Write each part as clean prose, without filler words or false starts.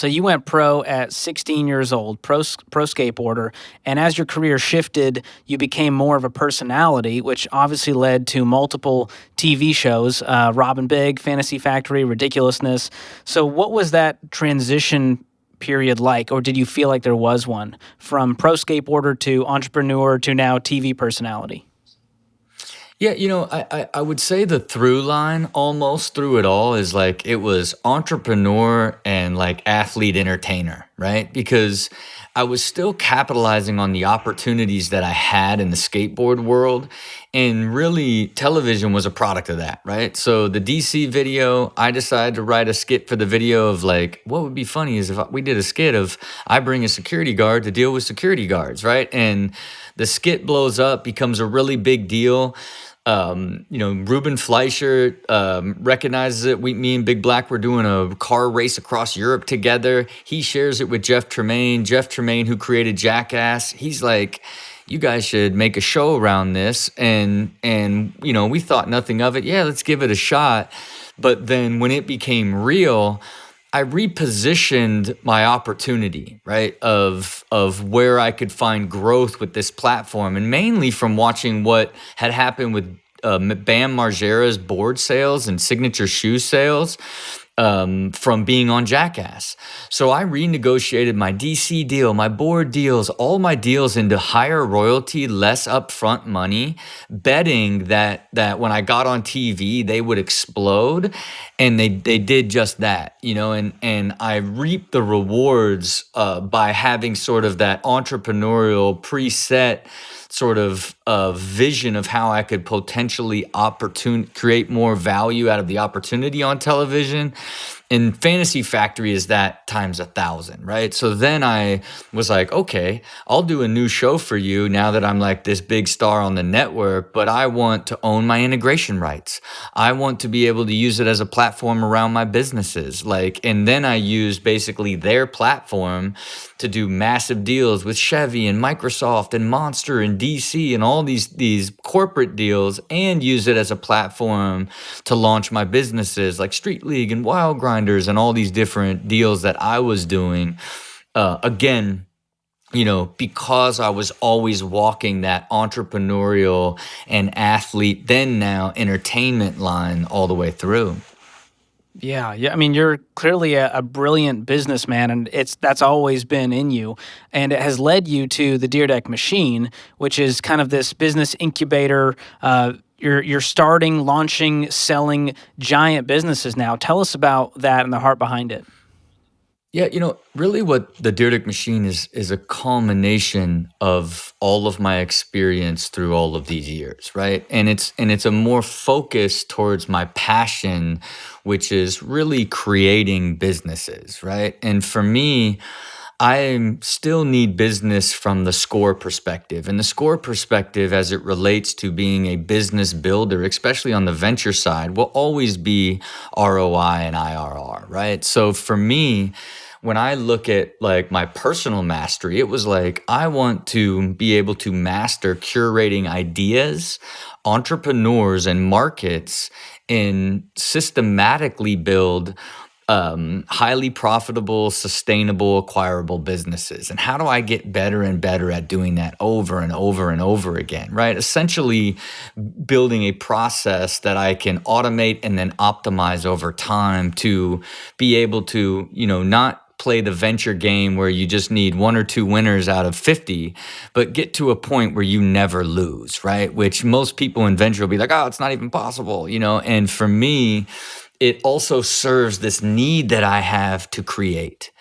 So you went pro at 16 years old, pro skateboarder, and as your career shifted, you became more of a personality, which obviously led to multiple TV shows, Robin Big, Fantasy Factory, Ridiculousness. So what was that transition period like, or did you feel like there was one from pro skateboarder to entrepreneur to now TV personality? Yeah, I would say the through line almost through it all is like it was entrepreneur and like athlete entertainer, right? Because I was still capitalizing on the opportunities that I had in the skateboard world. And really, television was a product of that, right? So the DC video, I decided to write a skit for the video of like, what would be funny is if we did a skit of I bring a security guard to deal with security guards, right? And the skit blows up, becomes a really big deal. Ruben Fleischer recognizes it. Me and Big Black were doing a car race across Europe together. He shares it with Jeff Tremaine. Jeff Tremaine, who created Jackass, he's like, you guys should make a show around this. And we thought nothing of it. Yeah, let's give it a shot. But then when it became real, I repositioned my opportunity, right, of where I could find growth with this platform, and mainly from watching what had happened with Bam Margera's board sales and signature shoe sales from being on Jackass. So I renegotiated my DC deal, my board deals, all my deals into higher royalty, less upfront money, betting that when I got on TV, they would explode. And they did just that, and I reaped the rewards by having sort of that entrepreneurial preset sort of vision of how I could potentially create more value out of the opportunity on television. And Fantasy Factory is that times 1,000, right? So then I was like, okay, I'll do a new show for you now that I'm like this big star on the network, but I want to own my integration rights. I want to be able to use it as a platform around my businesses. And then I used basically their platform to do massive deals with Chevy and Microsoft and Monster and DC and all these corporate deals, and use it as a platform to launch my businesses like Street League and Wild Grinders and all these different deals that I was doing. Again, because I was always walking that entrepreneurial and athlete, then now entertainment line all the way through. Yeah. I mean, you're clearly a brilliant businessman, and that's always been in you, and it has led you to the Dyrdek Machine, which is kind of this business incubator. You're starting, launching, selling giant businesses now. Tell us about that and the heart behind it. Yeah, really what the Dyrdek Machine is a culmination of all of my experience through all of these years, right? And it's a more focus towards my passion, which is really creating businesses, right? And for me, I still need business from the score perspective. And the score perspective, as it relates to being a business builder, especially on the venture side, will always be ROI and IRR, right? So for me, when I look at like my personal mastery, it was like I want to be able to master curating ideas, entrepreneurs, and markets, and systematically build highly profitable, sustainable, acquirable businesses. And how do I get better and better at doing that over and over and over again, right? Essentially building a process that I can automate and then optimize over time to be able to, not play the venture game where you just need one or two winners out of 50, but get to a point where you never lose, right? Which most people in venture will be like, oh, it's not even possible, And for me, it also serves this need that I have to create.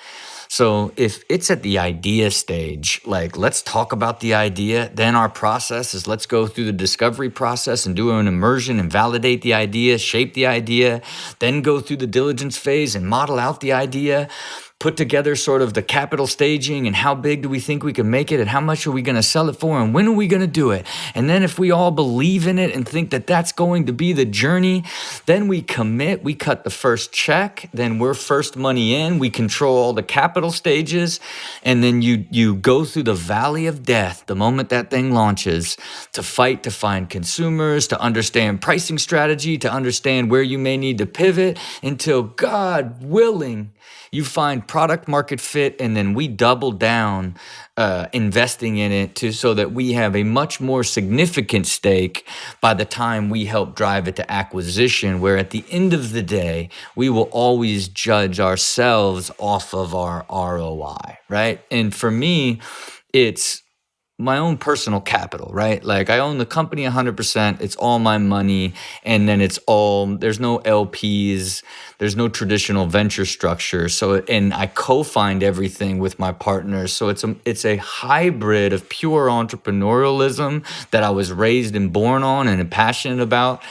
So if it's at the idea stage, like let's talk about the idea, then our process is let's go through the discovery process and do an immersion and validate the idea, shape the idea, then go through the diligence phase and model out the idea, put together sort of the capital staging and how big do we think we can make it and how much are we going to sell it for and when are we going to do it? And then if we all believe in it and think that that's going to be the journey, then we commit, we cut the first check, then we're first money in, we control all the capital stages, and then you go through the valley of death the moment that thing launches to fight to find consumers, to understand pricing strategy, to understand where you may need to pivot until, God willing, you find product market fit, and then we double down investing in it so that we have a much more significant stake by the time we help drive it to acquisition, where at the end of the day, we will always judge ourselves off of our ROI, right? And for me, it's my own personal capital, right? Like I own the company 100%. It's all my money. And then there's no LPs, there's no traditional venture structure. So, and I co-find everything with my partners. So it's a hybrid of pure entrepreneurialism that I was raised and born on and am passionate about,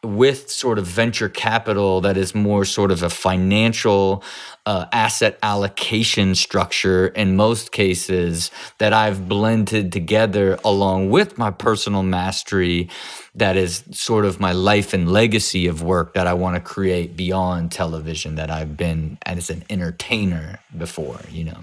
with sort of venture capital that is more sort of a financial asset allocation structure in most cases, that I've blended together along with my personal mastery, that is sort of my life and legacy of work that I want to create beyond television, that I've been as an entertainer before, you know.